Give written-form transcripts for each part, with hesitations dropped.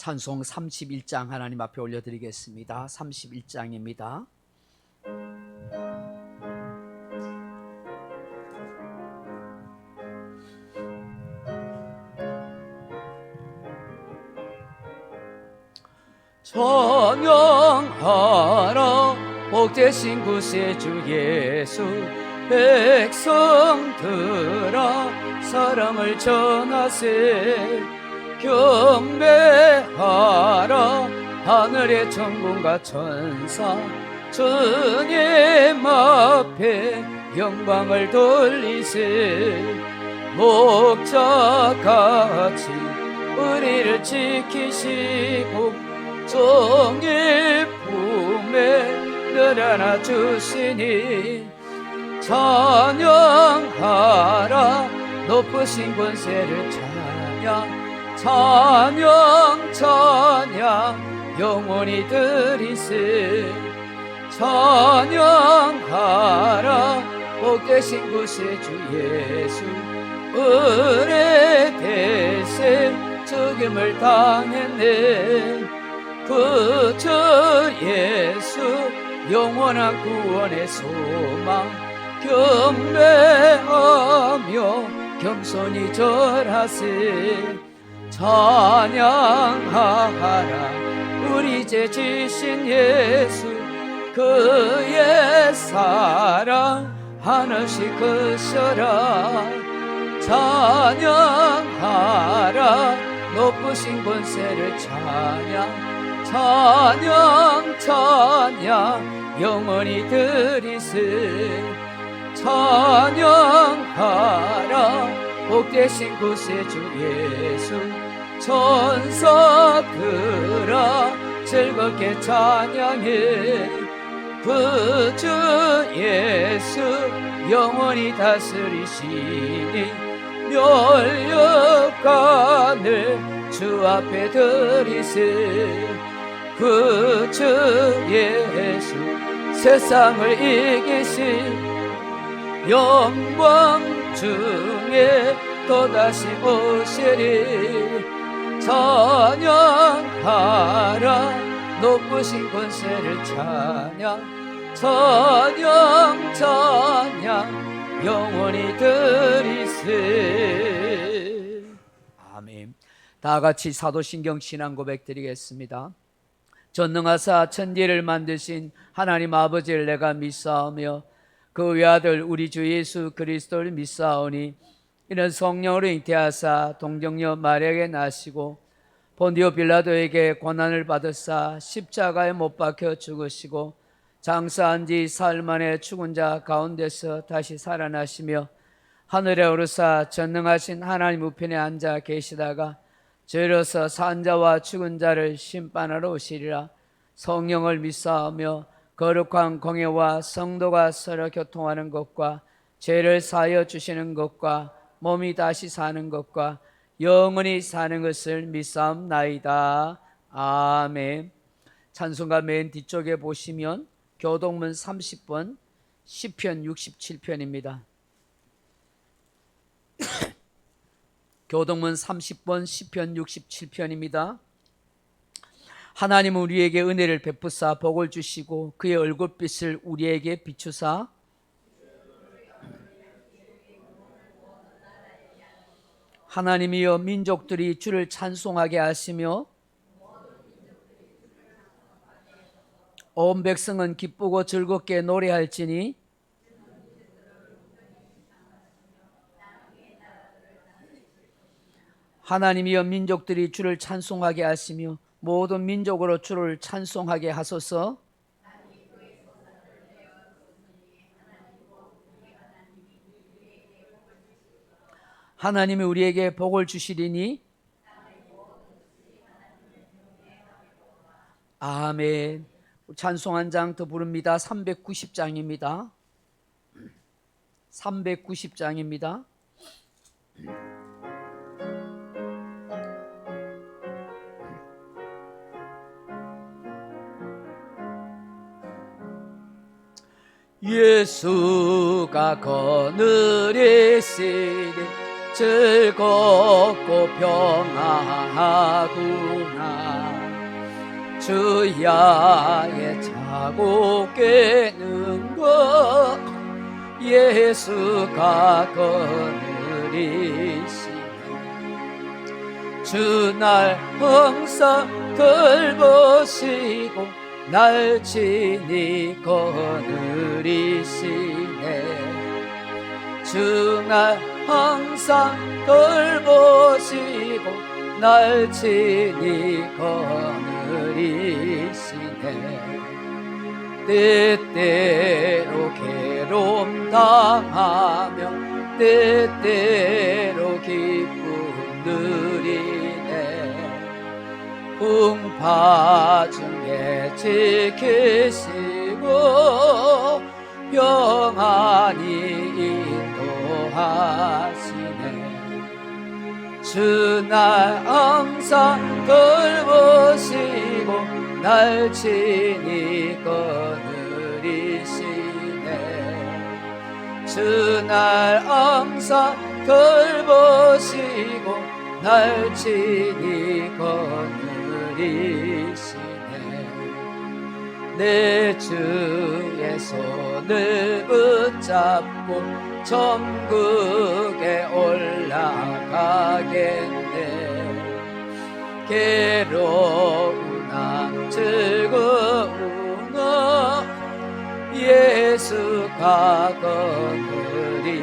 찬송 31장 하나님 앞에 올려드리겠습니다. 31장입니다. 찬양하라 복되신 구세주 예수, 백성들아 사랑을 전하세. 경배하라 하늘의 천군과 천사, 주님 앞에 영광을 돌리세. 목자같이 우리를 지키시고 종일 품에 늘 안아주시니, 찬양하라 높으신 권세를 찬양, 찬양 찬양 영원히 드리세. 찬양하라 복되신 구세주 예수, 은혜 대세 죽임을 당했네. 그 주 예수 영원한 구원의 소망, 경배하며 겸손히 절하세. 찬양하라 우리 죄 지신 예수, 그의 사랑 한없이 크셔라. 찬양하라 높으신 권세를 찬양, 찬양 찬양 영원히 드리세. 찬양하라 복되신 구세주 예수, 천사들아 즐겁게 찬양해. 그 주 예수 영원히 다스리시니, 멸력관을 주 앞에 드리세. 그 주 예수 세상을 이기신 영광 중에 또다시 오시리. 찬양하라 높으신 권세를 찬양, 찬양 찬양 영원히 드리세. 아멘. 다같이 사도신경 신앙 고백 드리겠습니다. 전능하사 천지를 만드신 하나님 아버지를 내가 믿사오며 그 외아들 우리 주 예수 그리스도를 믿사오니, 이는 성령으로 잉태하사 동정녀 마리아에게 나시고 본디오 빌라도에게 고난을 받으사 십자가에 못 박혀 죽으시고 장사한 지 사흘 만에 죽은 자 가운데서 다시 살아나시며 하늘에 오르사 전능하신 하나님 우편에 앉아 계시다가 저리로서 산 자와 죽은 자를 심판하러 오시리라. 성령을 믿사오며 거룩한 공예와 성도가 서로 교통하는 것과 죄를 사하여 주시는 것과 몸이 다시 사는 것과 영원히 사는 것을 믿사옵나이다. 아멘. 찬송가 맨 뒤쪽에 보시면 교동문 30번 시편 67편입니다. 교동문 30번 시편 67편입니다. 하나님은 우리에게 은혜를 베푸사 복을 주시고 그의 얼굴빛을 우리에게 비추사 하나님이여 민족들이 주를 찬송하게 하시며 온 백성은 기쁘고 즐겁게 노래할지니, 하나님이여 민족들이 주를 찬송하게 하시며 모든 민족으로 주를 찬송하게 하소서. 하나님이 우리에게 복을 주시리니, 아멘. 찬송 한 장 더 부릅니다. 390장입니다. 390장입니다. 예수가 거느리시니 즐겁고 평안하구나. 주야에 자고 깨는 것 예수가 거느리시네. 주 날 항상 돌보시고 날 친히 거느리시네. 주 날 항상 돌보시고 날 친히 거느리시네. 때때로 괴로움 당하며 때때로 기쁨 누리네. 풍파 중에 지키시고 평안히 인도하시네. 주 날 항상 돌보시고 날 친히 거느리시네. 주 날 항상 돌보시고 날 친히 거느리시네. 내 주의 손을 붙잡고 천국에 올라가겠네. 괴로우나 즐거우나 예수가 거느리시네.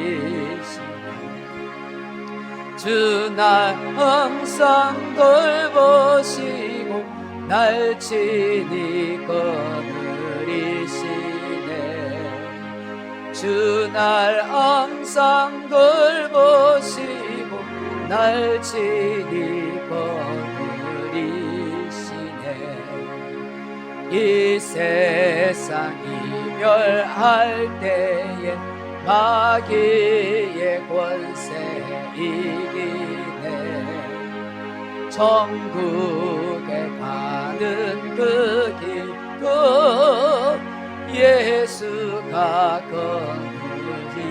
주 날 항상 돌보시고 날 친히 거느리시네. 주 날 항상 돌보시고 날 친히 거느리시네. 이 세상 이별할 때에 마귀의 권세 이기네. 천국에 가는 그 길도 예수가 거느리시네.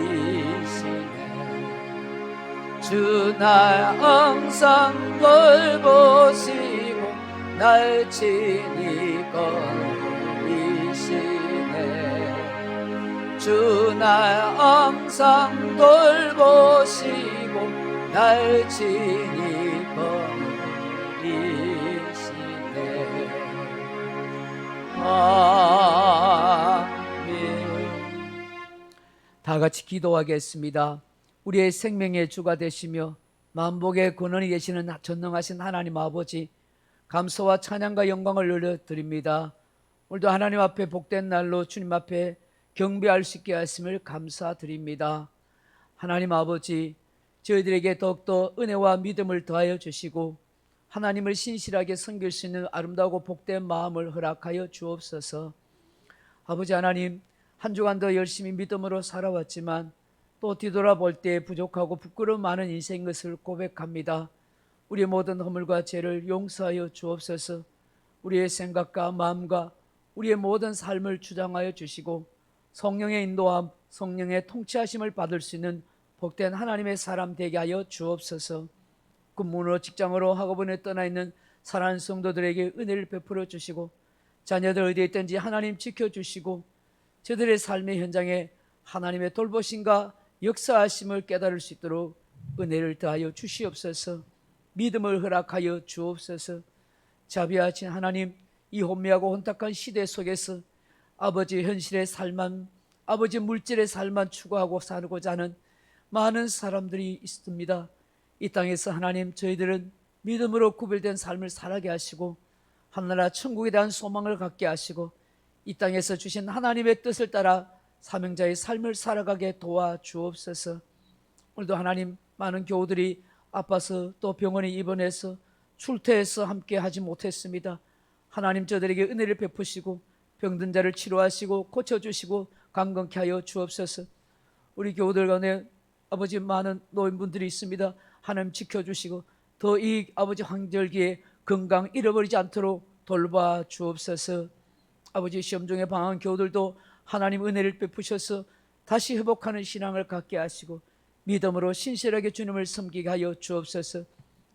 주 날 항상 돌보시고 날 친히 거느리시네. 주 날 항상 돌보시고 날 친히 거느리시네. 아멘. 다 같이 기도하겠습니다. 우리의 생명의 주가 되시며 만복의 근원이 되시는 전능하신 하나님 아버지, 감사와 찬양과 영광을 올려드립니다. 오늘도 하나님 앞에 복된 날로 주님 앞에 경배할 수 있게 하심을 감사드립니다. 하나님 아버지, 저희들에게 더욱더 은혜와 믿음을 더하여 주시고 하나님을 신실하게 섬길 수 있는 아름다우고 복된 마음을 허락하여 주옵소서. 아버지 하나님, 한 주간 더 열심히 믿음으로 살아왔지만 또 뒤돌아볼 때 부족하고 부끄러움 많은 인생인 것을 고백합니다. 우리의 모든 허물과 죄를 용서하여 주옵소서. 우리의 생각과 마음과 우리의 모든 삶을 주장하여 주시고 성령의 인도함, 성령의 통치하심을 받을 수 있는 복된 하나님의 사람 되게 하여 주옵소서. 근무로 직장으로 학업원에 떠나 있는 사랑하는 성도들에게 은혜를 베풀어 주시고 자녀들 어디에 있든지 하나님 지켜주시고 저들의 삶의 현장에 하나님의 돌보심과 역사하심을 깨달을 수 있도록 은혜를 더하여 주시옵소서. 믿음을 허락하여 주옵소서. 자비하신 하나님, 이 혼미하고 혼탁한 시대 속에서 아버지 현실의 삶만, 아버지 물질의 삶만 추구하고 살고자 하는 많은 사람들이 있습니다. 이 땅에서 하나님, 저희들은 믿음으로 구별된 삶을 살아게 하시고 하늘나라 천국에 대한 소망을 갖게 하시고 이 땅에서 주신 하나님의 뜻을 따라 사명자의 삶을 살아가게 도와주옵소서. 오늘도 하나님, 많은 교우들이 아파서 또 병원에 입원해서 출퇴해서 함께 하지 못했습니다. 하나님, 저들에게 은혜를 베푸시고 병든 자를 치료하시고 고쳐주시고 강건케 하여 주옵소서. 우리 교우들 간에 아버지 많은 노인분들이 있습니다. 하나님 지켜주시고 더 이 아버지 황절기에 건강 잃어버리지 않도록 돌봐 주옵소서. 아버지 시험 중에 방황한 교우들도 하나님 은혜를 베푸셔서 다시 회복하는 신앙을 갖게 하시고 믿음으로 신실하게 주님을 섬기게 하여 주옵소서.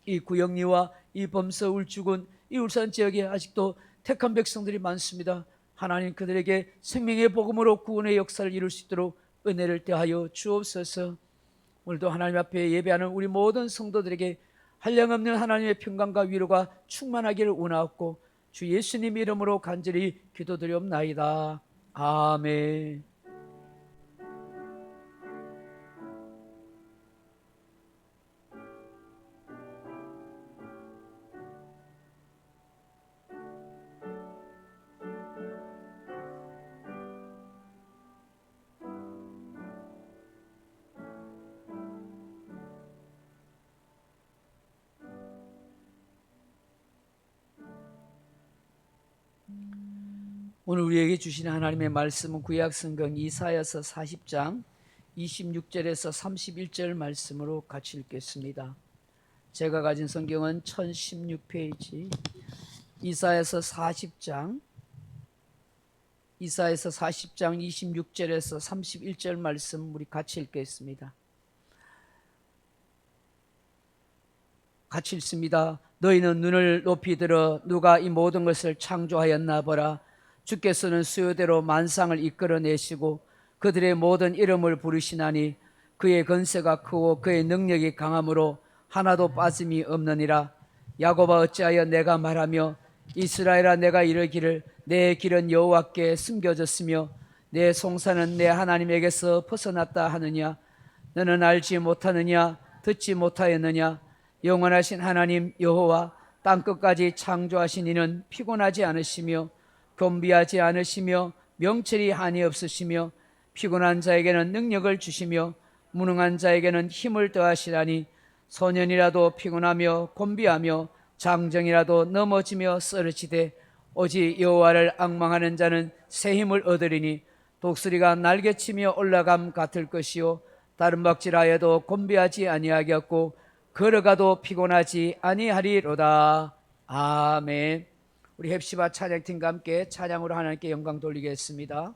이 구영리와 이 범서 울주군 이 울산 지역에 아직도 택한 백성들이 많습니다. 하나님 그들에게 생명의 복음으로 구원의 역사를 이룰 수 있도록 은혜를 더하여 주옵소서. 오늘도 하나님 앞에 예배하는 우리 모든 성도들에게 한량없는 하나님의 평강과 위로가 충만하기를 원하옵고 주 예수님 이름으로 간절히 기도드리옵나이다. 아멘. 오늘 우리에게 주신 하나님의 말씀은 구약성경 이사야서 40장 26절에서 31절 말씀으로 같이 읽겠습니다. 제가 가진 성경은 1016페이지 이사야서 40장 26절에서 31절 말씀 우리 같이 읽겠습니다. 같이 읽습니다. 너희는 눈을 높이 들어 누가 이 모든 것을 창조하였나 보라. 주께서는 수요대로 만상을 이끌어내시고 그들의 모든 이름을 부르시나니 그의 건세가 크고 그의 능력이 강함으로 하나도 빠짐이 없느니라. 야곱아 어찌하여 내가 말하며 이스라엘아 내가 이르기를 내 길은 여호와께 숨겨졌으며 내 송사는 내 하나님에게서 벗어났다 하느냐. 너는 알지 못하느냐 듣지 못하였느냐. 영원하신 하나님 여호와 땅끝까지 창조하신 이는 피곤하지 않으시며 겸비하지 않으시며 명철이 한이 없으시며 피곤한 자에게는 능력을 주시며 무능한 자에게는 힘을 더하시라니. 소년이라도 피곤하며 곤비하며 장정이라도 넘어지며 쓰러지되 오직 여호와를 앙망하는 자는 새 힘을 얻으리니 독수리가 날개치며 올라감 같을 것이요 다른 박질하여도 곤비하지 아니하겠고 걸어가도 피곤하지 아니하리로다. 아멘. 우리 헵시바 찬양팀과 함께 찬양으로 하나님께 영광 돌리겠습니다.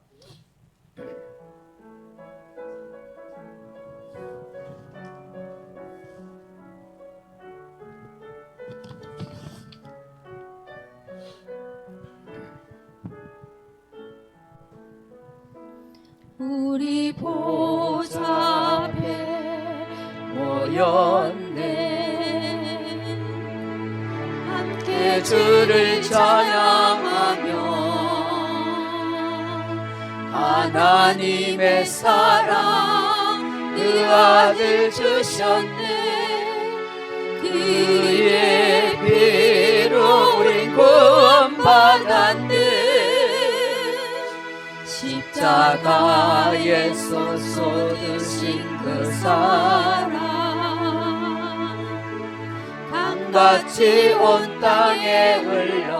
우리 보좌 앞에 모였네. 함께 주를 찬양하며 하나님의 사랑 그 아들 주셨네. 그의 피로 우린 구원받았네. 십자가에서 쏟으신 그 사랑 강같이 온 땅에 흘러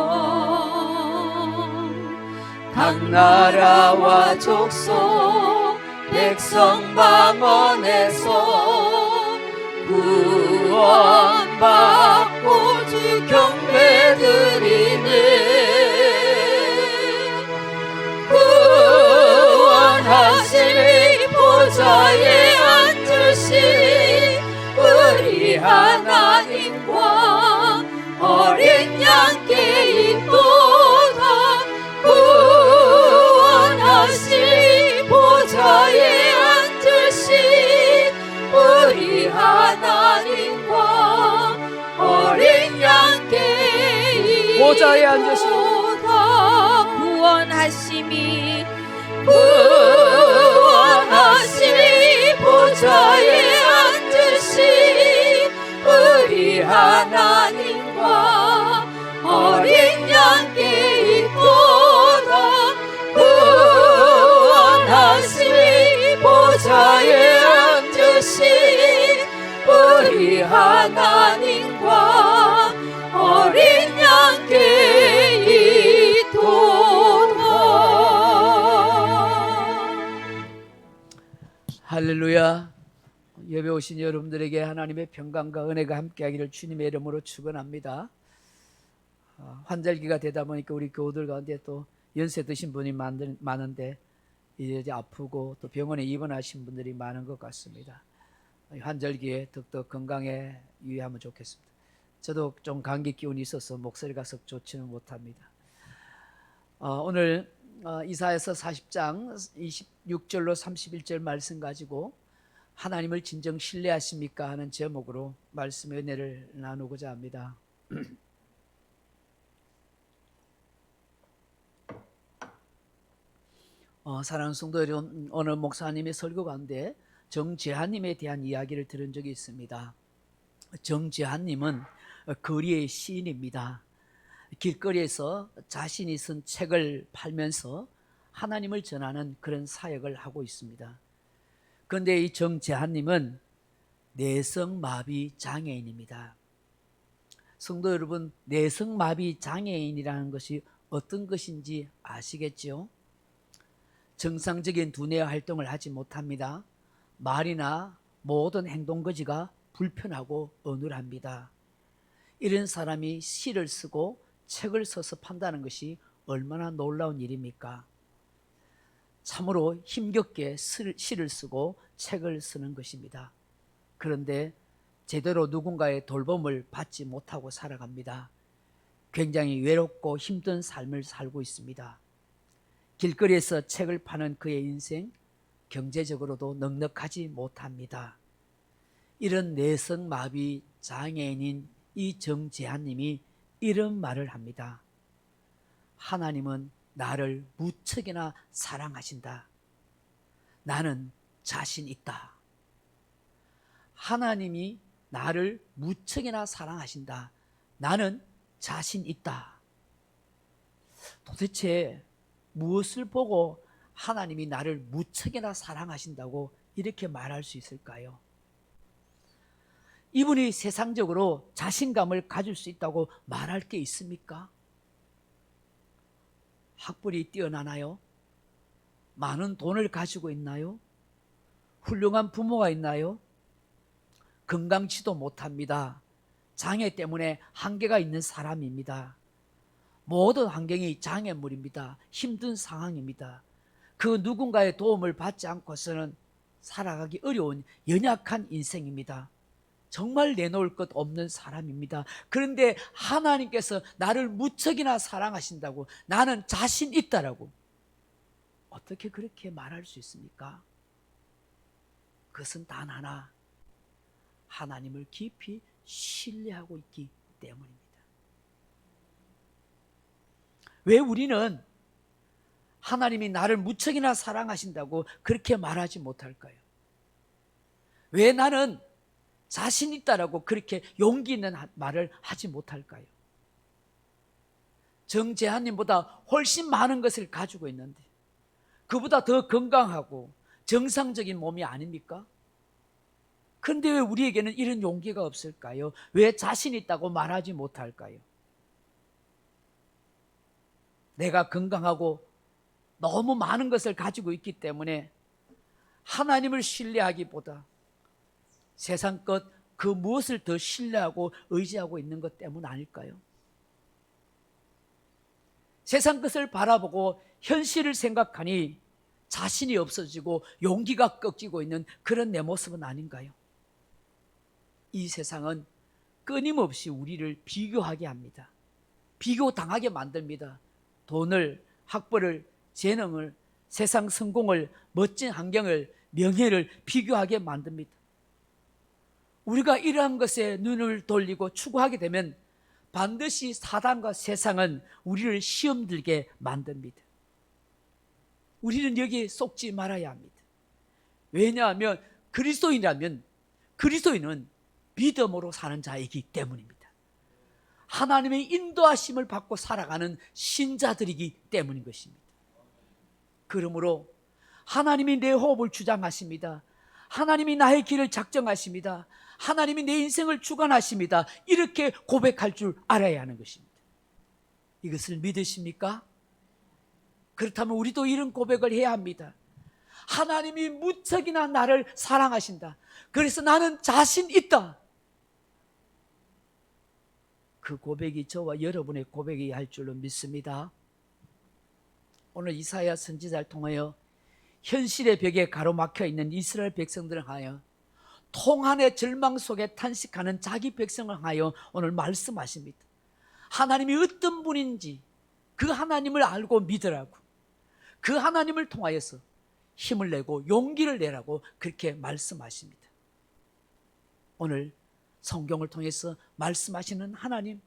각 나라와 족속 백성 방언에서 구원받고 주 경배 드리네. 구원하시니 보좌에 앉으신 우리 하나님과 어린 양께 있도다. 구원하시니 보좌에 앉으신 우리 하나님과 어린 양께 있도다. 보좌에 앉으신 구원하심이 구원하시니 보좌에 앉으신 우리 하나님과 어린 양께 있도다. 구원하시니 보좌에 앉으신 우리 하나님과 어린 양께 있도다. 할렐루야. 예배 오신 여러분들에게 하나님의 평강과 은혜가 함께하기를 주님의 이름으로 축원합니다. 환절기가 되다 보니까 우리 교우들 가운데 또 연세 드신 분이 많은데 이제 아프고 또 병원에 입원하신 분들이 많은 것 같습니다. 환절기에 더욱더 건강에 유의하면 좋겠습니다. 저도 좀 감기 기운이 있어서 목소리가 썩 좋지는 못합니다. 오늘 이사야서 40장 26절로 31절 말씀 가지고 하나님을 진정 신뢰하십니까 하는 제목으로 말씀의 은혜를 나누고자 합니다. 사랑하는 성도 여러분, 오늘 목사님의 설교 가운데 정재환님에 대한 이야기를 들은 적이 있습니다. 정재환님은 거리의 시인입니다. 길거리에서 자신이 쓴 책을 팔면서 하나님을 전하는 그런 사역을 하고 있습니다. 그런데 이 정재환님은 내성마비 장애인입니다. 성도 여러분, 내성마비 장애인이라는 것이 어떤 것인지 아시겠죠? 정상적인 두뇌 활동을 하지 못합니다. 말이나 모든 행동거지가 불편하고 어눌합니다. 이런 사람이 시를 쓰고 책을 써서 판다는 것이 얼마나 놀라운 일입니까? 참으로 힘겹게 시를 쓰고 책을 쓰는 것입니다. 그런데 제대로 누군가의 돌봄을 받지 못하고 살아갑니다. 굉장히 외롭고 힘든 삶을 살고 있습니다. 길거리에서 책을 파는 그의 인생, 경제적으로도 넉넉하지 못합니다. 이런 내성마비 장애인인 이 정재환님이 이런 말을 합니다. 하나님은 나를 무척이나 사랑하신다. 나는 자신 있다. 하나님이 나를 무척이나 사랑하신다. 나는 자신 있다. 도대체 무엇을 보고 하나님이 나를 무척이나 사랑하신다고 이렇게 말할 수 있을까요? 이분이 세상적으로 자신감을 가질 수 있다고 말할 게 있습니까? 학벌이 뛰어나나요? 많은 돈을 가지고 있나요? 훌륭한 부모가 있나요? 건강치도 못합니다. 장애 때문에 한계가 있는 사람입니다. 모든 환경이 장애물입니다. 힘든 상황입니다. 그 누군가의 도움을 받지 않고서는 살아가기 어려운 연약한 인생입니다. 정말 내놓을 것 없는 사람입니다. 그런데 하나님께서 나를 무척이나 사랑하신다고, 나는 자신 있다라고 어떻게 그렇게 말할 수 있습니까? 그것은 단 하나, 하나님을 깊이 신뢰하고 있기 때문입니다. 왜 우리는 하나님이 나를 무척이나 사랑하신다고 그렇게 말하지 못할까요? 왜 나는 자신 있다라고 그렇게 용기 있는 말을 하지 못할까요? 정재환님보다 훨씬 많은 것을 가지고 있는데, 그보다 더 건강하고 정상적인 몸이 아닙니까? 그런데 왜 우리에게는 이런 용기가 없을까요? 왜 자신 있다고 말하지 못할까요? 내가 건강하고 너무 많은 것을 가지고 있기 때문에 하나님을 신뢰하기보다 세상 것 그 무엇을 더 신뢰하고 의지하고 있는 것 때문 아닐까요? 세상 것을 바라보고 현실을 생각하니 자신이 없어지고 용기가 꺾이고 있는 그런 내 모습은 아닌가요? 이 세상은 끊임없이 우리를 비교하게 합니다. 비교당하게 만듭니다. 돈을, 학벌을, 재능을, 세상 성공을, 멋진 환경을, 명예를 비교하게 만듭니다. 우리가 이러한 것에 눈을 돌리고 추구하게 되면 반드시 사단과 세상은 우리를 시험 들게 만듭니다. 우리는 여기에 속지 말아야 합니다. 왜냐하면 그리스도인이라면 그리스도인은 믿음으로 사는 자이기 때문입니다. 하나님의 인도하심을 받고 살아가는 신자들이기 때문인 것입니다. 그러므로 하나님이 내 호흡을 주장하십니다. 하나님이 나의 길을 작정하십니다. 하나님이 내 인생을 주관하십니다. 이렇게 고백할 줄 알아야 하는 것입니다. 이것을 믿으십니까? 그렇다면 우리도 이런 고백을 해야 합니다. 하나님이 무척이나 나를 사랑하신다. 그래서 나는 자신 있다. 그 고백이 저와 여러분의 고백이 할 줄로 믿습니다. 오늘 이사야 선지자를 통하여 현실의 벽에 가로막혀 있는 이스라엘 백성들을 하여 통한의 절망 속에 탄식하는 자기 백성을 향하여 오늘 말씀하십니다. 하나님이 어떤 분인지 그 하나님을 알고 믿으라고, 그 하나님을 통하여서 힘을 내고 용기를 내라고 그렇게 말씀하십니다. 오늘 성경을 통해서 말씀하시는 하나님,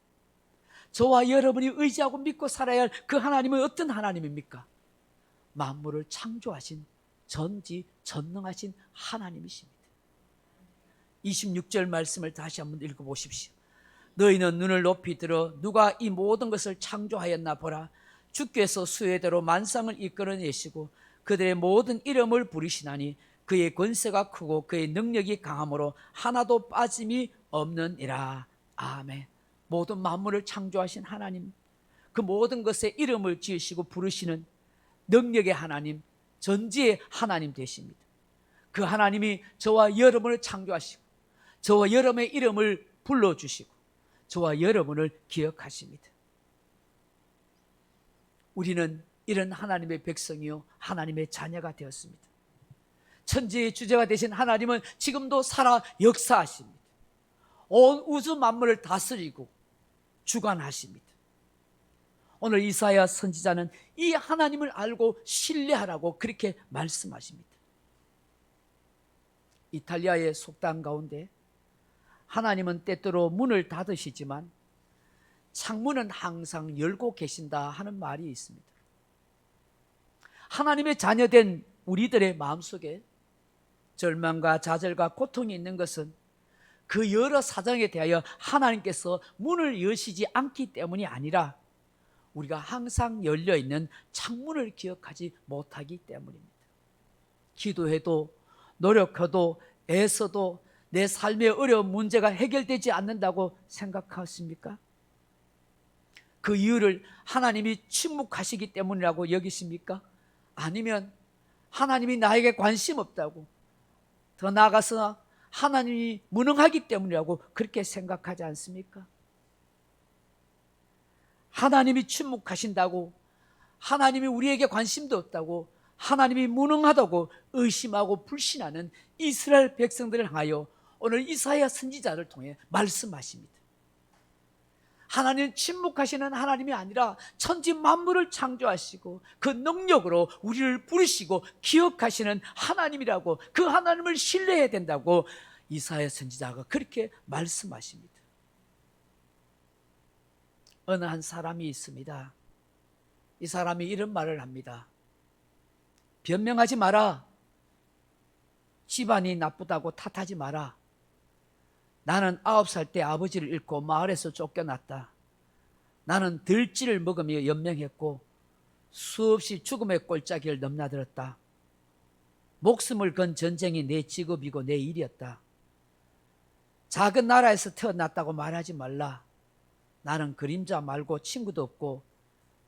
저와 여러분이 의지하고 믿고 살아야 할 그 하나님은 어떤 하나님입니까? 만물을 창조하신 전지전능하신 하나님이십니다. 26절 말씀을 다시 한번 읽어보십시오. 너희는 눈을 높이 들어 누가 이 모든 것을 창조하였나 보라. 주께서 수혜대로 만상을 이끌어내시고 그들의 모든 이름을 부리시나니 그의 권세가 크고 그의 능력이 강함으로 하나도 빠짐이 없느니라. 아멘. 모든 만물을 창조하신 하나님, 그 모든 것에 이름을 지으시고 부르시는 능력의 하나님, 전지의 하나님 되십니다. 그 하나님이 저와 여러분을 창조하시고 저와 여러분의 이름을 불러주시고 저와 여러분을 기억하십니다. 우리는 이런 하나님의 백성이요 하나님의 자녀가 되었습니다. 천지의 주제가 되신 하나님은 지금도 살아 역사하십니다. 온 우주 만물을 다스리고 주관하십니다. 오늘 이사야 선지자는 이 하나님을 알고 신뢰하라고 그렇게 말씀하십니다. 이탈리아의 속담 가운데 하나님은 때때로 문을 닫으시지만 창문은 항상 열고 계신다 하는 말이 있습니다. 하나님의 자녀된 우리들의 마음속에 절망과 좌절과 고통이 있는 것은 그 여러 사정에 대하여 하나님께서 문을 여시지 않기 때문이 아니라 우리가 항상 열려있는 창문을 기억하지 못하기 때문입니다. 기도해도 노력해도 애써도 내 삶의 어려운 문제가 해결되지 않는다고 생각하십니까? 그 이유를 하나님이 침묵하시기 때문이라고 여기십니까? 아니면 하나님이 나에게 관심 없다고, 더 나아가서 하나님이 무능하기 때문이라고 그렇게 생각하지 않습니까? 하나님이 침묵하신다고, 하나님이 우리에게 관심도 없다고, 하나님이 무능하다고 의심하고 불신하는 이스라엘 백성들을 향하여 오늘 이사야 선지자를 통해 말씀하십니다. 하나님은 침묵하시는 하나님이 아니라 천지 만물을 창조하시고 그 능력으로 우리를 부르시고 기억하시는 하나님이라고, 그 하나님을 신뢰해야 된다고 이사야 선지자가 그렇게 말씀하십니다. 어느 한 사람이 있습니다. 이 사람이 이런 말을 합니다. 변명하지 마라. 집안이 나쁘다고 탓하지 마라. 나는 9살 때 아버지를 잃고 마을에서 쫓겨났다. 나는 들쥐를 먹으며 연명했고 수없이 죽음의 골짜기를 넘나들었다. 목숨을 건 전쟁이 내 직업이고 내 일이었다. 작은 나라에서 태어났다고 말하지 말라. 나는 그림자 말고 친구도 없고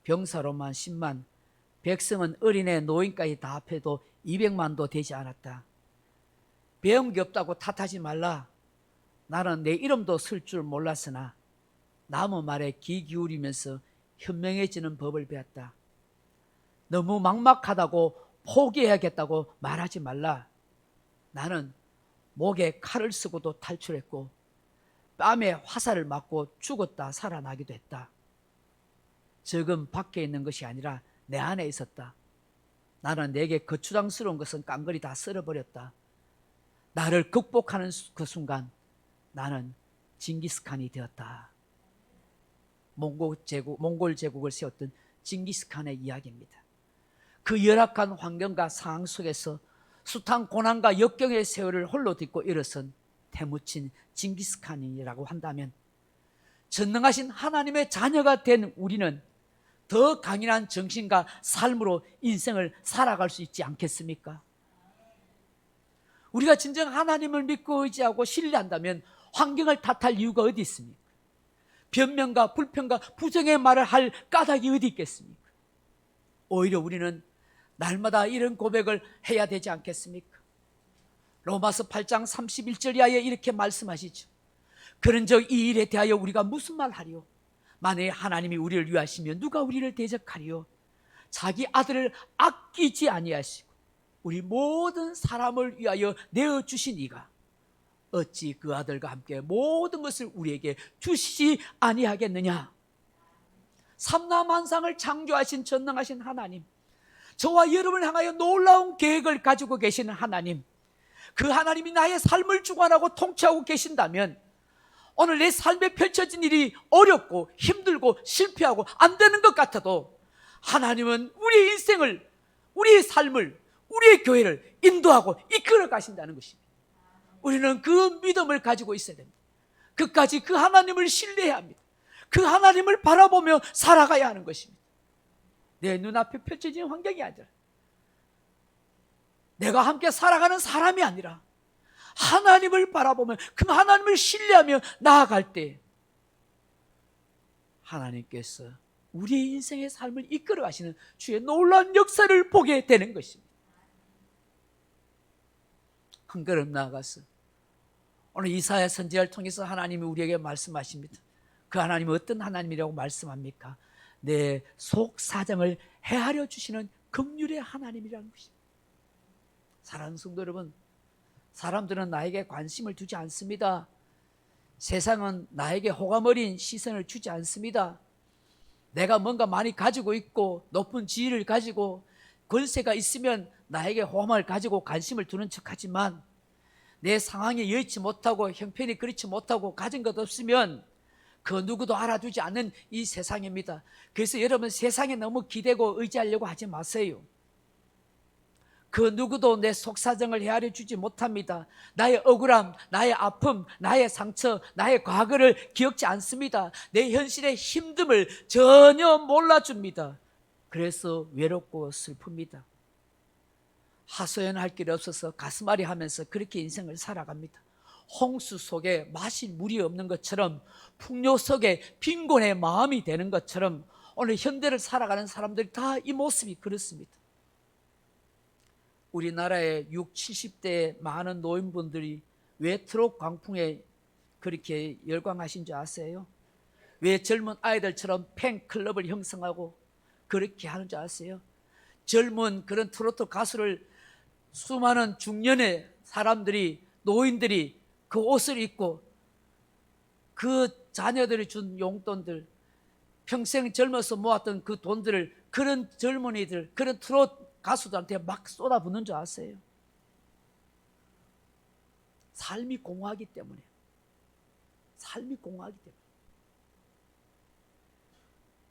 병사로만 10만, 백성은 어린애 노인까지 다 합해도 200만도 되지 않았다. 배운 게 없다고 탓하지 말라. 나는 내 이름도 쓸 줄 몰랐으나 남의 말에 귀 기울이면서 현명해지는 법을 배웠다. 너무 막막하다고 포기해야겠다고 말하지 말라. 나는 목에 칼을 쓰고도 탈출했고 뺨에 화살을 맞고 죽었다 살아나기도 했다. 적은 밖에 있는 것이 아니라 내 안에 있었다. 나는 내게 거추장스러운 것은 깡그리 다 쓸어버렸다. 나를 극복하는 그 순간 나는 징기스칸이 되었다. 몽골 제국을 세웠던 징기스칸의 이야기입니다. 그 열악한 환경과 상황 속에서 숱한 고난과 역경의 세월을 홀로 딛고 일어선 태무친 징기스칸이라고 한다면 전능하신 하나님의 자녀가 된 우리는 더 강인한 정신과 삶으로 인생을 살아갈 수 있지 않겠습니까? 우리가 진정 하나님을 믿고 의지하고 신뢰한다면 환경을 탓할 이유가 어디 있습니까? 변명과 불평과 부정의 말을 할 까닭이 어디 있겠습니까? 오히려 우리는 날마다 이런 고백을 해야 되지 않겠습니까? 로마서 8장 31절 이하에 이렇게 말씀하시죠. 그런즉 이 일에 대하여 우리가 무슨 말하리요? 만약에 하나님이 우리를 위하시면 누가 우리를 대적하리요? 자기 아들을 아끼지 아니하시고 우리 모든 사람을 위하여 내어주신 이가 어찌 그 아들과 함께 모든 것을 우리에게 주시지 아니하겠느냐. 삼라만상을 창조하신 전능하신 하나님, 저와 여러분을 향하여 놀라운 계획을 가지고 계시는 하나님, 그 하나님이 나의 삶을 주관하고 통치하고 계신다면 오늘 내 삶에 펼쳐진 일이 어렵고 힘들고 실패하고 안 되는 것 같아도 하나님은 우리의 인생을, 우리의 삶을, 우리의 교회를 인도하고 이끌어 가신다는 것입니다. 우리는 그 믿음을 가지고 있어야 됩니다. 끝까지 그 하나님을 신뢰해야 합니다. 그 하나님을 바라보며 살아가야 하는 것입니다. 내 눈앞에 펼쳐진 환경이 아니라, 내가 함께 살아가는 사람이 아니라 하나님을 바라보며 그 하나님을 신뢰하며 나아갈 때 하나님께서 우리의 인생의 삶을 이끌어 가시는 주의 놀라운 역사를 보게 되는 것입니다. 한 걸음 나아가서 오늘 이사야 선지자를 통해서 하나님이 우리에게 말씀하십니다. 그 하나님은 어떤 하나님이라고 말씀합니까? 내 속 사정을 헤아려 주시는 긍휼의 하나님이라는 것입니다. 사랑하는 성도 여러분, 사람들은 나에게 관심을 두지 않습니다. 세상은 나에게 호감 어린 시선을 주지 않습니다. 내가 뭔가 많이 가지고 있고 높은 지위를 가지고 권세가 있으면 나에게 호감을 가지고 관심을 두는 척하지만, 내 상황이 여의치 못하고 형편이 그렇지 못하고 가진 것 없으면 그 누구도 알아주지 않는 이 세상입니다. 그래서 여러분, 세상에 너무 기대고 의지하려고 하지 마세요. 그 누구도 내 속사정을 헤아려 주지 못합니다. 나의 억울함, 나의 아픔, 나의 상처, 나의 과거를 기억지 않습니다. 내 현실의 힘듦을 전혀 몰라줍니다. 그래서 외롭고 슬픕니다. 하소연할 길이 없어서 가슴앓이 하면서 그렇게 인생을 살아갑니다. 홍수 속에 마실 물이 없는 것처럼, 풍요 속에 빈곤의 마음이 되는 것처럼 오늘 현대를 살아가는 사람들이 다 이 모습이 그렇습니다. 우리나라의 60, 70대 많은 노인분들이 왜 트롯 광풍에 그렇게 열광하신 줄 아세요? 왜 젊은 아이들처럼 팬클럽을 형성하고 그렇게 하는 줄 아세요? 젊은 그런 트로트 가수를 수많은 중년의 사람들이, 노인들이 그 옷을 입고 그 자녀들이 준 용돈들, 평생 젊어서 모았던 그 돈들을 그런 젊은이들, 그런 트로트 가수들한테 막 쏟아붓는 줄 아세요? 삶이 공허하기 때문에. 삶이 공허하기 때문에.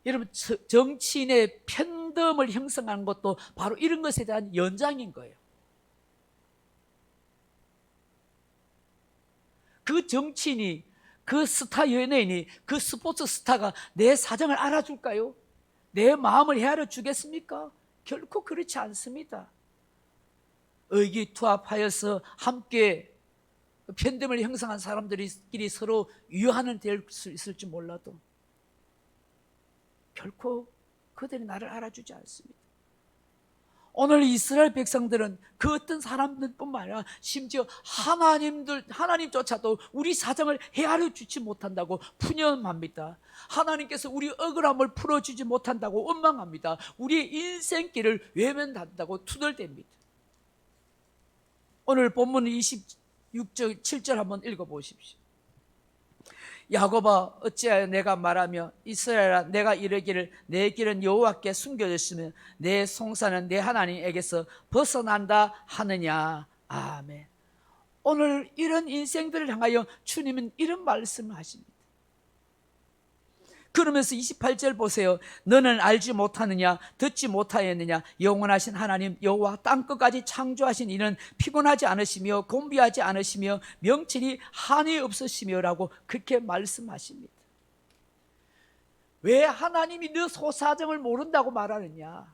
여러분, 정치인의 팬덤을 형성하는 것도 바로 이런 것에 대한 연장인 거예요. 그 정치인이, 그 스타 연예인이, 그 스포츠 스타가 내 사정을 알아줄까요? 내 마음을 헤아려 주겠습니까? 결코 그렇지 않습니다. 의기투합하여서 함께 팬덤을 형성한 사람들끼리 서로 유한은 될 수 있을지 몰라도 결코 그들이 나를 알아주지 않습니다. 오늘 이스라엘 백성들은 그 어떤 사람들뿐만 아니라 심지어 하나님조차도 우리 사정을 헤아려 주지 못한다고 푸념합니다. 하나님께서 우리 억울함을 풀어주지 못한다고 원망합니다. 우리의 인생길을 외면한다고 투덜댑니다. 오늘 본문 26절 7절 한번 읽어보십시오. 야곱아, 어찌하여 내가 말하며 이스라엘아, 내가 이르기를 내 길은 여호와께 숨겨졌으며 내 송사는 내 하나님에게서 벗어난다 하느냐. 아멘. 오늘 이런 인생들을 향하여 주님은 이런 말씀을 하십니다. 그러면서 28절 보세요. 너는 알지 못하느냐, 듣지 못하였느냐, 영원하신 하나님 여호와 땅끝까지 창조하신 이는 피곤하지 않으시며 곤비하지 않으시며 명철이 한이 없으시며 라고 그렇게 말씀하십니다. 왜 하나님이 너 소사정을 모른다고 말하느냐,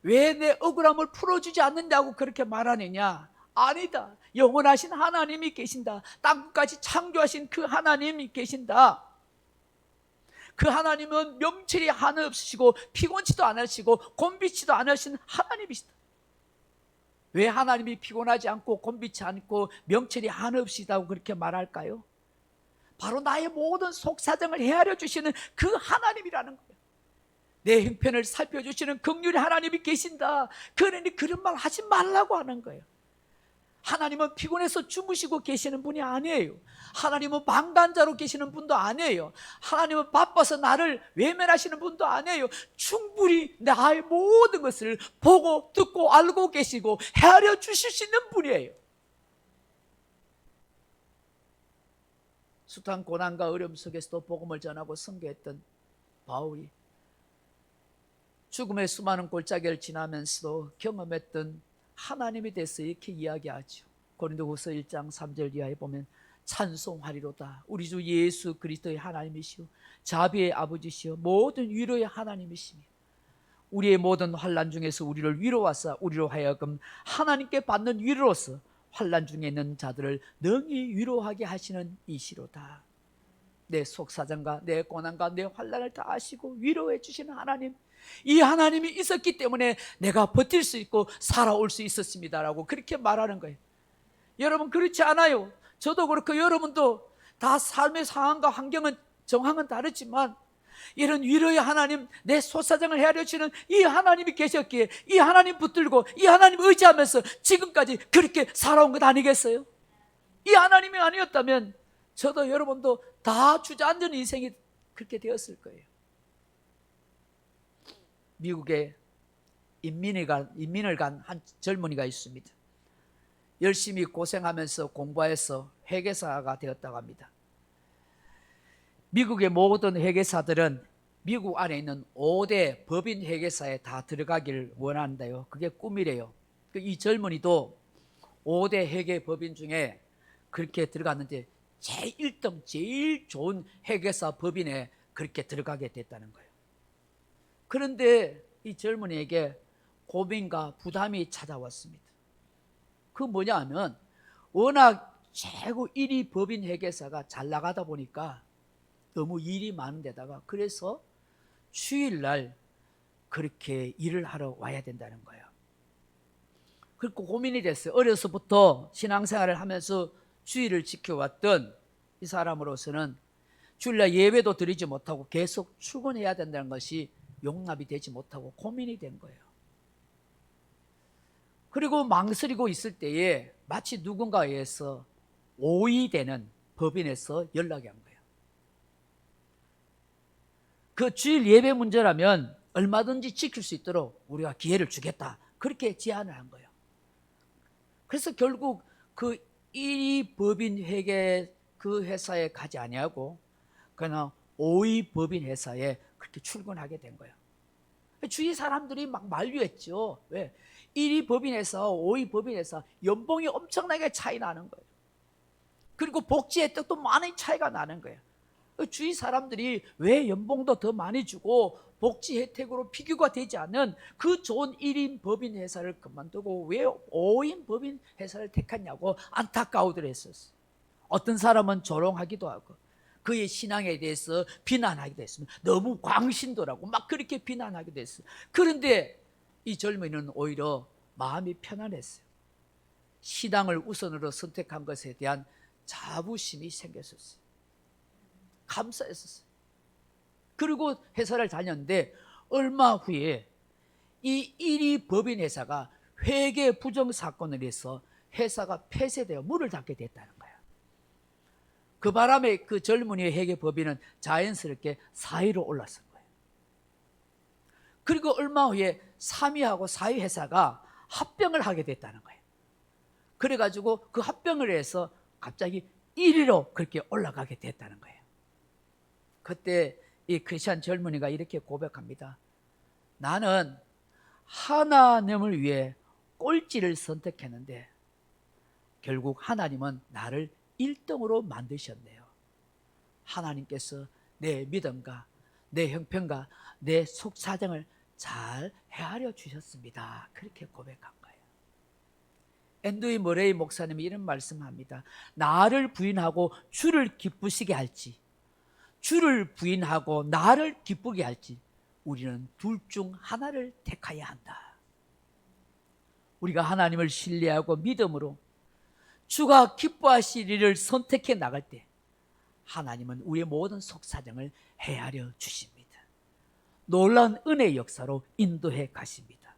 왜 내 억울함을 풀어주지 않는다고 그렇게 말하느냐. 아니다. 영원하신 하나님이 계신다. 땅끝까지 창조하신 그 하나님이 계신다. 그 하나님은 명철이 하나 없으시고 피곤치도 않으시고 곤비치도 않으신 하나님이시다. 왜 하나님이 피곤하지 않고 곤비치 않고 명철이 하나 없으시다고 그렇게 말할까요? 바로 나의 모든 속사정을 헤아려 주시는 그 하나님이라는 거예요. 내 형편을 살펴주시는 긍휼의 하나님이 계신다. 그러니 그런 말 하지 말라고 하는 거예요. 하나님은 피곤해서 주무시고 계시는 분이 아니에요. 하나님은 방관자로 계시는 분도 아니에요. 하나님은 바빠서 나를 외면하시는 분도 아니에요. 충분히 나의 모든 것을 보고 듣고 알고 계시고 헤아려 주실 수 있는 분이에요. 숱한 고난과 어려움 속에서도 복음을 전하고 선교했던 바울이 죽음의 수많은 골짜기를 지나면서도 경험했던 하나님에 대해서 이렇게 이야기하죠. 고린도후서 1장 3절 이하에 보면 찬송하리로다. 우리 주 예수 그리스도의 하나님이시오 자비의 아버지시오 모든 위로의 하나님이시며 우리의 모든 환난 중에서 우리를 위로하사 우리로 하여금 하나님께 받는 위로로서 환난 중에 있는 자들을 능히 위로하게 하시는 이시로다. 내 속사정과 내 고난과 내 환난을 다 아시고 위로해 주시는 하나님, 이 하나님이 있었기 때문에 내가 버틸 수 있고 살아올 수 있었습니다라고 그렇게 말하는 거예요. 여러분 그렇지 않아요? 저도 그렇고 여러분도 다 삶의 상황과 환경은 정황은 다르지만 이런 위로의 하나님, 내 속사정을 헤아려 주시는 이 하나님이 계셨기에 이 하나님 붙들고 이 하나님 의지하면서 지금까지 그렇게 살아온 것 아니겠어요? 이 하나님이 아니었다면 저도 여러분도 다 주저앉은 인생이 그렇게 되었을 거예요. 미국에 인민을 간 한 젊은이가 있습니다. 열심히 고생하면서 공부해서 회계사가 되었다고 합니다. 미국의 모든 회계사들은 미국 안에 있는 5대 법인 회계사에 다 들어가기를 원한대요. 그게 꿈이래요. 이 젊은이도 5대 회계 법인 중에 그렇게 들어갔는데 제1등 제일 좋은 회계사 법인에 그렇게 들어가게 됐다는 거예요. 그런데 이 젊은이에게 고민과 부담이 찾아왔습니다. 그 뭐냐 하면 워낙 최고 1위 법인 회계사가 잘 나가다 보니까 너무 일이 많은 데다가 그래서 주일날 그렇게 일을 하러 와야 된다는 거예요. 그리고 고민이 됐어요. 어려서부터 신앙생활을 하면서 주일을 지켜왔던 이 사람으로서는 주일날 예배도 드리지 못하고 계속 출근해야 된다는 것이 용납이 되지 못하고 고민이 된 거예요. 그리고 망설이고 있을 때에 마치 누군가에 의해서 오의되는 법인에서 연락이 온 거예요. 그 주일 예배 문제라면 얼마든지 지킬 수 있도록 우리가 기회를 주겠다. 그렇게 제안을 한 거예요. 그래서 결국 그 1위 법인 회계 그 회사에 가지 아니하고 그냥 5위 법인 회사에 그렇게 출근하게 된 거예요. 주위 사람들이 막 만류했죠. 왜? 1위 법인 회사, 5위 법인 회사 연봉이 엄청나게 차이 나는 거예요. 그리고 복지 혜택도 많이 차이가 나는 거예요. 주위 사람들이 왜 연봉도 더 많이 주고 복지 혜택으로 비교가 되지 않는 그 좋은 1인 법인 회사를 그만두고 왜 5인 법인 회사를 택했냐고 안타까워들 했었어요. 어떤 사람은 조롱하기도 하고 그의 신앙에 대해서 비난하기도 했습니다. 너무 광신도라고 막 그렇게 비난하기도 했어요. 그런데 이 젊은이는 오히려 마음이 편안했어요. 신앙을 우선으로 선택한 것에 대한 자부심이 생겼었어요. 감사했었어요. 그리고 회사를 다녔는데 얼마 후에 이 1위 법인 회사가 회계 부정 사건을 해서 회사가 폐쇄되어 문을 닫게 됐다는 거예요. 그 바람에 그 젊은이의 회계 법인은 자연스럽게 4위로 올랐을 거예요. 그리고 얼마 후에 3위하고 4위 회사가 합병을 하게 됐다는 거예요. 그래가지고 그 합병을 해서 갑자기 1위로 그렇게 올라가게 됐다는 거예요. 그때 이 크리스찬 젊은이가 이렇게 고백합니다. 나는 하나님을 위해 꼴찌를 선택했는데 결국 하나님은 나를 1등으로 만드셨네요. 하나님께서 내 믿음과 내 형편과 내 속사정을 잘 헤아려 주셨습니다. 그렇게 고백한 거예요. 앤드류 머레이 목사님이 이런 말씀합니다. 나를 부인하고 주를 기쁘시게 할지 주를 부인하고 나를 기쁘게 할지 우리는 둘 중 하나를 택해야 한다. 우리가 하나님을 신뢰하고 믿음으로 주가 기뻐하실 일을 선택해 나갈 때 하나님은 우리의 모든 속사정을 헤아려 주십니다. 놀라운 은혜의 역사로 인도해 가십니다.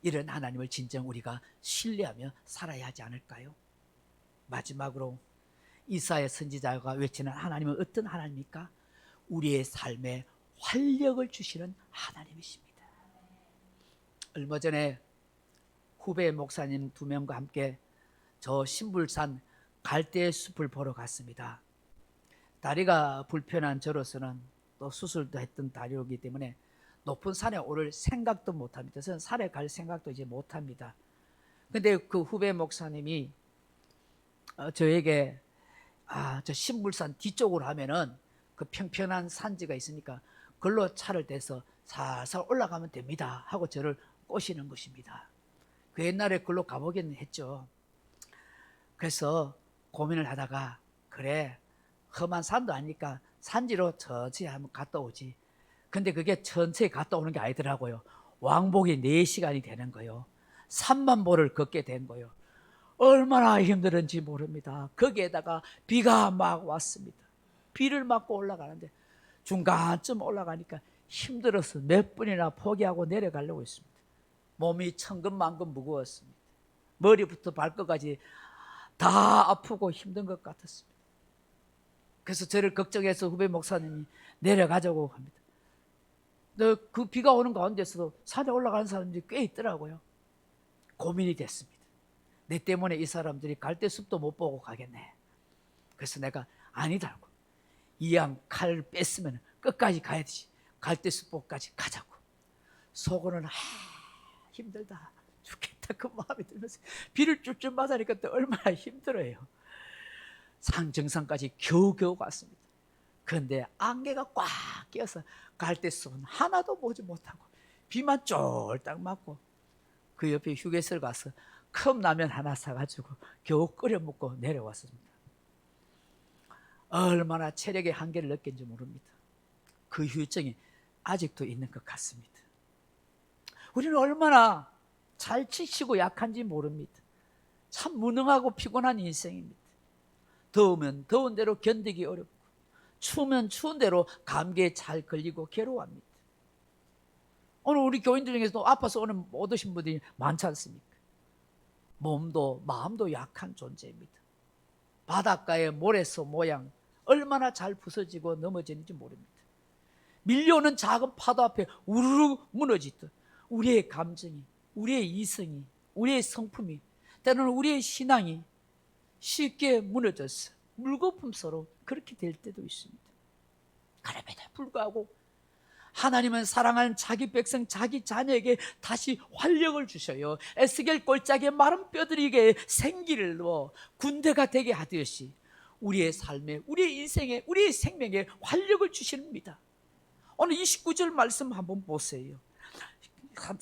이런 하나님을 진정 우리가 신뢰하며 살아야 하지 않을까요? 마지막으로 이사야 선지자가 외치는 하나님은 어떤 하나님입니까? 우리의 삶에 활력을 주시는 하나님이십니다. 얼마 전에 후배 목사님 2명과 함께 저 신불산 갈대 숲을 보러 갔습니다. 다리가 불편한 저로서는 또 수술도 했던 다리이기 때문에 높은 산에 오를 생각도 못합니다. 저는 산에 갈 생각도 이제 못합니다. 근데 그 후배 목사님이 저에게 저 신불산 뒤쪽으로 하면은 그 평평한 산지가 있으니까 그걸로 차를 대서 살살 올라가면 됩니다 하고 저를 꼬시는 것입니다. 그 옛날에 그걸로 가보긴 했죠. 그래서 고민을 하다가 그래 험한 산도 아니니까 산지로 천천히 한번 갔다 오지. 근데 그게 천천히 갔다 오는 게 아니더라고요. 왕복이 4시간이 되는 거예요. 3만 보를 걷게 된 거예요. 얼마나 힘들은지 모릅니다. 거기에다가 비가 막 왔습니다. 비를 맞고 올라가는데 중간쯤 올라가니까 힘들어서 몇 번이나 포기하고 내려가려고 했습니다. 몸이 천근만근 무거웠습니다. 머리부터 발끝까지 다 아프고 힘든 것 같았습니다. 그래서 저를 걱정해서 후배 목사님이 내려가자고 합니다. 그 비가 오는 가운데서도 산에 올라가는 사람들이 꽤 있더라고요. 고민이 됐습니다. 내 때문에 이 사람들이 갈대숲도 못 보고 가겠네. 그래서 내가 아니다고. 이왕 칼을 뺐으면 끝까지 가야지. 갈대숲까지 가자고. 속으로는 힘들다 죽겠다 그 마음이 들면서 비를 쭈쭈 맞으니까 또 얼마나 힘들어요. 산 정상까지 겨우겨우 갔습니다. 그런데 안개가 꽉 끼어서 갈대숲은 하나도 보지 못하고 비만 쫄딱 맞고 그 옆에 휴게소를 가서 컵라면 하나 사가지고 겨우 끓여 먹고 내려왔습니다. 얼마나 체력의 한계를 느낀지 모릅니다. 그 후유증이 아직도 있는 것 같습니다. 우리는 얼마나 잘 지치고 약한지 모릅니다. 참 무능하고 피곤한 인생입니다. 더우면 더운 대로 견디기 어렵고 추우면 추운 대로 감기에 잘 걸리고 괴로워합니다. 오늘 우리 교인들 중에서도 아파서 오늘 못 오신 분들이 많지 않습니까? 몸도 마음도 약한 존재입니다. 바닷가의 모래소 모양 얼마나 잘 부서지고 넘어지는지 모릅니다. 밀려오는 작은 파도 앞에 우르르 무너지듯 우리의 감정이, 우리의 이성이, 우리의 성품이, 때로는 우리의 신앙이 쉽게 무너져서 물거품처럼 그렇게 될 때도 있습니다. 그럼에도 불구하고 하나님은 사랑하는 자기 백성, 자기 자녀에게 다시 활력을 주셔요. 에스겔 골짜기에 마른 뼈들에게 생기를 넣어 군대가 되게 하듯이 우리의 삶에, 우리의 인생에, 우리의 생명에 활력을 주십니다. 오늘 29절 말씀 한번 보세요.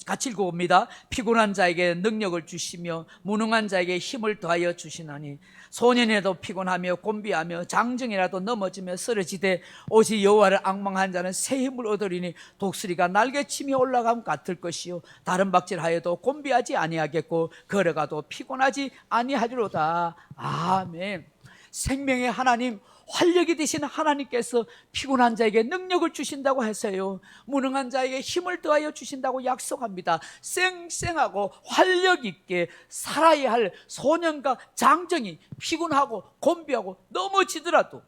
같이 읽어봅니다. 피곤한 자에게 능력을 주시며 무능한 자에게 힘을 더하여 주시나니 소년이라도 피곤하며 곤비하며 장정이라도 넘어지며 쓰러지되 오직 여호와를 앙망한 자는 새 힘을 얻으리니 독수리가 날개치며 올라감 같을 것이요 다른 박질하여도 곤비하지 아니하겠고 걸어가도 피곤하지 아니하리로다. 아멘. 생명의 하나님, 활력이 되신 하나님께서 피곤한 자에게 능력을 주신다고 하세요. 무능한 자에게 힘을 더하여 주신다고 약속합니다. 쌩쌩하고 활력 있게 살아야 할 소년과 장정이 피곤하고 곤비하고 넘어지더라도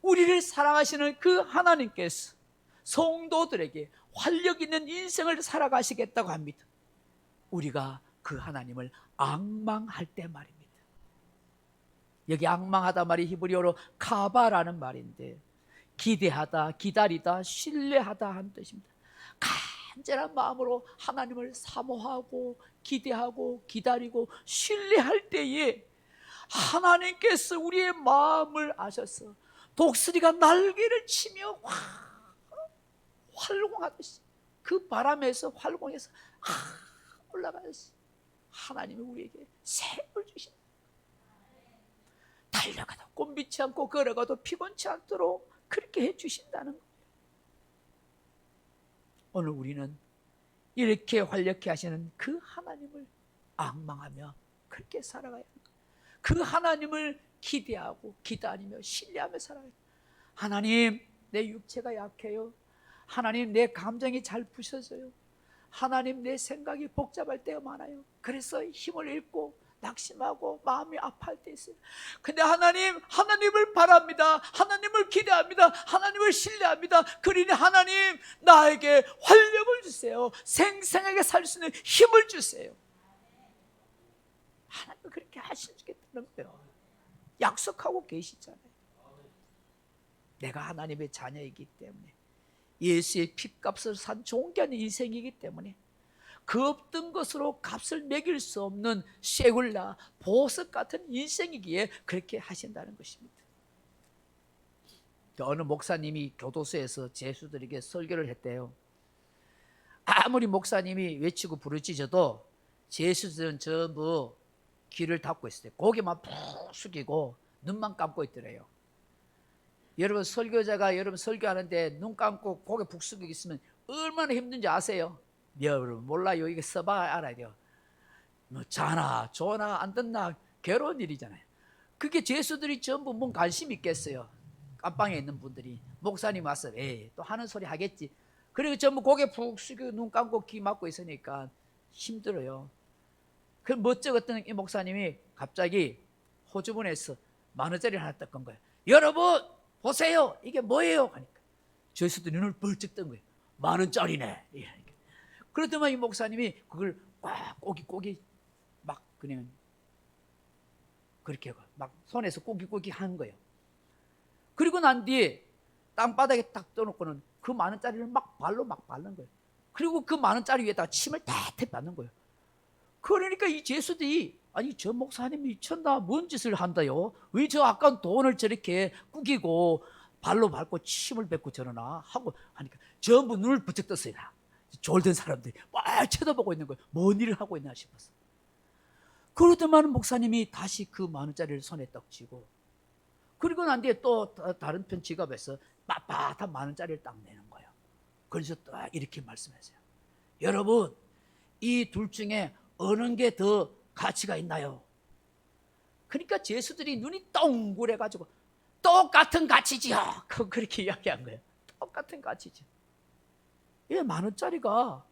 우리를 사랑하시는 그 하나님께서 성도들에게 활력 있는 인생을 살아가시겠다고 합니다. 우리가 그 하나님을 앙망할 때 말입니다. 여기 앙망하다 말이 히브리어로 카바라는 말인데 기대하다, 기다리다, 신뢰하다 하는 뜻입니다. 간절한 마음으로 하나님을 사모하고 기대하고 기다리고 신뢰할 때에 하나님께서 우리의 마음을 아셔서 독수리가 날개를 치며 활공하듯이 그 바람에서 활공해서 올라가듯이 하나님이 우리에게 새 힘을 주신다. 달려가도 꼼비치 않고 걸어가도 피곤치 않도록 그렇게 해주신다는 거예요. 오늘 우리는 이렇게 활력케 하시는 그 하나님을 앙망하며 그렇게 살아가야 합니다. 그 하나님을 기대하고 기다리며 신뢰하며 살아가야 합니다. 하나님, 내 육체가 약해요. 하나님, 내 감정이 잘 부서져요. 하나님, 내 생각이 복잡할 때가 많아요. 그래서 힘을 잃고 낙심하고 마음이 아파할 때 있어요. 근데 하나님, 하나님을 바랍니다. 하나님을 기대합니다. 하나님을 신뢰합니다. 그러니 하나님, 나에게 활력을 주세요. 생생하게 살 수 있는 힘을 주세요. 하나님은 그렇게 하시겠다는 거예요. 약속하고 계시잖아요. 내가 하나님의 자녀이기 때문에, 예수의 핏값을 산 존귀한 인생이기 때문에, 그 없던 것으로 값을 매길 수 없는 쇠굴라 보석 같은 인생이기에 그렇게 하신다는 것입니다. 어느 목사님이 교도소에서 죄수들에게 설교를 했대요. 아무리 목사님이 외치고 부르짖어도 죄수들은 전부 귀를 닫고 있어요. 고개만 푹 숙이고 눈만 감고 있더래요. 여러분, 설교자가 여러분 설교하는데 눈 감고 고개 푹 숙이고 있으면 얼마나 힘든지 아세요? 여러분 몰라요. 이게 써봐 알아야 돼요. 뭐 자나 좋나 안 듣나 괴로운 일이잖아요. 그게 죄수들이 전부 뭔 관심 있겠어요. 감방에 있는 분들이 목사님 와서 에이 또 하는 소리 하겠지. 그리고 전부 고개 푹 숙이고 눈 감고 귀 막고 있으니까 힘들어요. 그 멋쩍었던 이 목사님이 갑자기 호주머니에서 10,000원짜리를 하나 떴건 거예요. 여러분 보세요, 이게 뭐예요? 하니까 죄수들이 눈을 벌쩍 뜬 거예요. 10,000원짜리네. 그러더만 이 목사님이 그걸 꽉 꼬깃꼬깃 막 그냥 그렇게 막 손에서 꼬깃꼬깃 하는 거예요. 그리고 난 뒤에 땅바닥에 딱 떠놓고는 그 10,000원짜리를 막 발로 막 밟는 거예요. 그리고 그 10,000원짜리 위에다가 침을 떼떼 밟는 거예요. 그러니까 이 죄수들이 아니 저 목사님 미쳤나? 뭔 짓을 한다요? 왜 저 아까운 돈을 저렇게 구기고 발로 밟고 침을 뱉고 저러나 하고 하니까 전부 눈을 부쩍 떴어요. 졸던 사람들이 막 쳐다보고 있는 거예요. 뭔 일을 하고 있나 싶어서. 그러더만 목사님이 다시 그 10,000원짜리를 손에 떡 쥐고, 그리고 난 뒤에 또 다른 편 지갑에서 빳빳한 10,000원짜리를 딱 내는 거예요. 그래서 또 이렇게 말씀하세요. 여러분, 이 둘 중에 어느 게 더 가치가 있나요? 그러니까 죄수들이 눈이 동그래가지고 똑같은 가치지요. 그렇게 이야기한 거예요. 똑같은 가치죠. 이 10,000원짜리가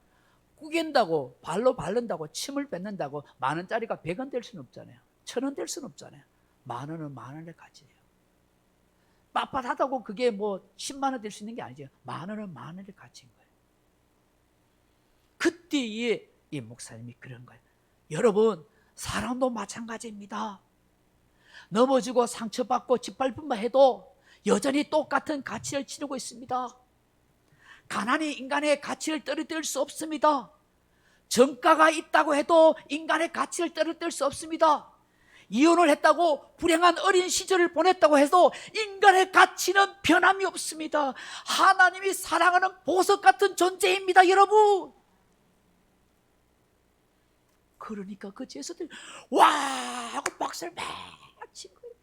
꾸긴다고 발로 바른다고 침을 뱉는다고 10,000원짜리가 100원 될 수는 없잖아요. 1,000원 될 수는 없잖아요. 10,000원은 10,000원의 가치예요. 빳빳하다고 그게 뭐 10만 원 될 수 있는 게 아니죠. 10,000원은 10,000원의 가치인 거예요. 그때에 이 목사님이 그런 거예요. 여러분, 사람도 마찬가지입니다. 넘어지고 상처받고 짓밟음만 해도 여전히 똑같은 가치를 지니고 있습니다. 가난이 인간의 가치를 떨어뜨릴 수 없습니다. 정가가 있다고 해도 인간의 가치를 떨어뜨릴 수 없습니다. 이혼을 했다고 불행한 어린 시절을 보냈다고 해도 인간의 가치는 변함이 없습니다. 하나님이 사랑하는 보석 같은 존재입니다, 여러분. 그러니까 그 죄수들이 와 하고 박수를 막 친 거예요.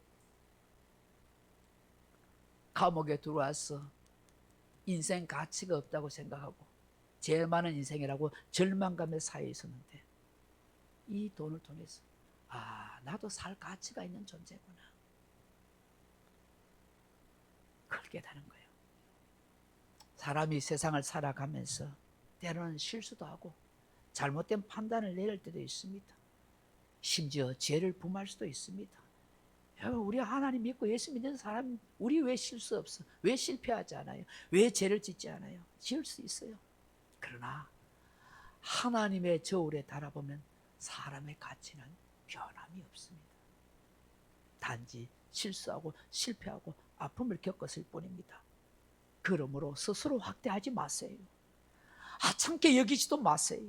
감옥에 들어와서 인생 가치가 없다고 생각하고 제일 많은 인생이라고 절망감에 쌓여 있었는데, 이 돈을 통해서 나도 살 가치가 있는 존재구나, 그걸 깨닫는 거예요. 사람이 세상을 살아가면서 때로는 실수도 하고 잘못된 판단을 내릴 때도 있습니다. 심지어 죄를 범할 수도 있습니다. 우리 하나님 믿고 예수 믿는 사람, 우리 왜 실수 없어? 왜 실패하지 않아요? 왜 죄를 짓지 않아요? 지을 수 있어요. 그러나 하나님의 저울에 달아보면 사람의 가치는 변함이 없습니다. 단지 실수하고 실패하고 아픔을 겪었을 뿐입니다. 그러므로 스스로 확대하지 마세요. 하찮게 여기지도 마세요.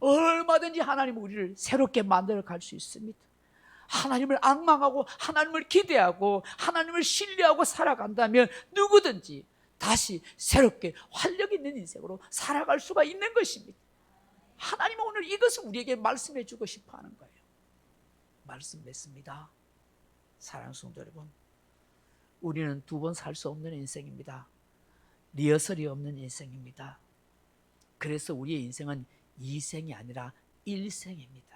얼마든지 하나님은 우리를 새롭게 만들어 갈 수 있습니다. 하나님을 앙망하고 하나님을 기대하고 하나님을 신뢰하고 살아간다면 누구든지 다시 새롭게 활력 있는 인생으로 살아갈 수가 있는 것입니다. 하나님은 오늘 이것을 우리에게 말씀해 주고 싶어 하는 거예요. 말씀 맺습니다. 사랑하는 성도 여러분, 우리는 두 번 살 수 없는 인생입니다. 리허설이 없는 인생입니다. 그래서 우리의 인생은 2생이 아니라 1생입니다.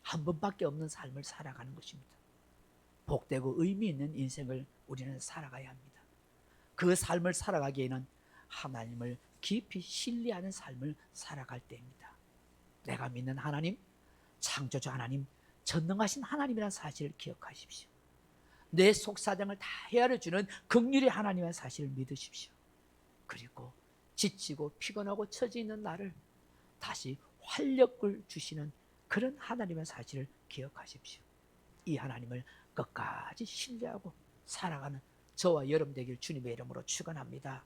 한 번밖에 없는 삶을 살아가는 것입니다. 복되고 의미 있는 인생을 우리는 살아가야 합니다. 그 삶을 살아가기에는 하나님을 깊이 신뢰하는 삶을 살아갈 때입니다. 내가 믿는 하나님, 창조주 하나님, 전능하신 하나님이라는 사실을 기억하십시오. 내 속사정을 다 헤아려주는 긍휼의 하나님의 사실을 믿으십시오. 그리고 지치고 피곤하고 처져 있는 나를 다시 활력을 주시는 그런 하나님의 사실을 기억하십시오. 이 하나님을 끝까지 신뢰하고 살아가는 저와 여러분 되길 주님의 이름으로 축원합니다.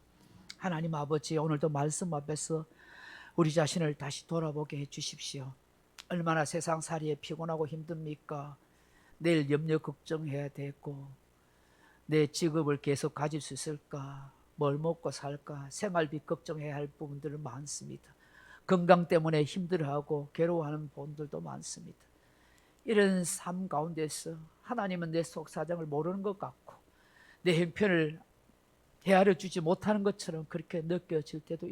하나님 아버지, 오늘도 말씀 앞에서 우리 자신을 다시 돌아보게 해주십시오. 얼마나 세상살이에 피곤하고 힘듭니까? 내일 염려 걱정해야 되고, 내 직업을 계속 가질 수 있을까? 뭘 먹고 살까? 생활비 걱정해야 할 부분들은 많습니다. 건강 때문에 힘들어하고 괴로워하는 분들도 많습니다. 이런 삶 가운데서 하나님은 내 속사정을 모르는 것 같고 내 형편을 헤아려 주지 못하는 것처럼 그렇게 느껴질 때도